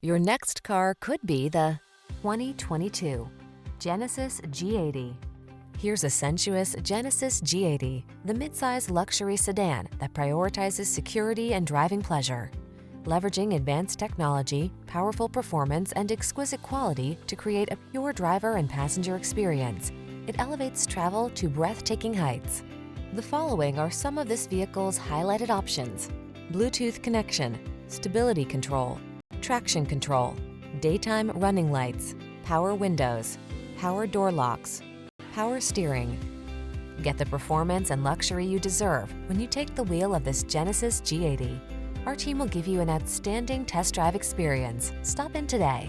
Your next car could be the 2022 Genesis G80. Here's a sensuous Genesis G80, the midsize luxury sedan that prioritizes security and driving pleasure. Leveraging advanced technology, powerful performance, and exquisite quality to create a pure driver and passenger experience, it elevates travel to breathtaking heights. The following are some of this vehicle's highlighted options: Bluetooth connection, stability control, traction control, daytime running lights, power windows, power door locks, power steering. Get the performance and luxury you deserve when you take the wheel of this Genesis G80. Our team will give you an outstanding test drive experience. Stop in today.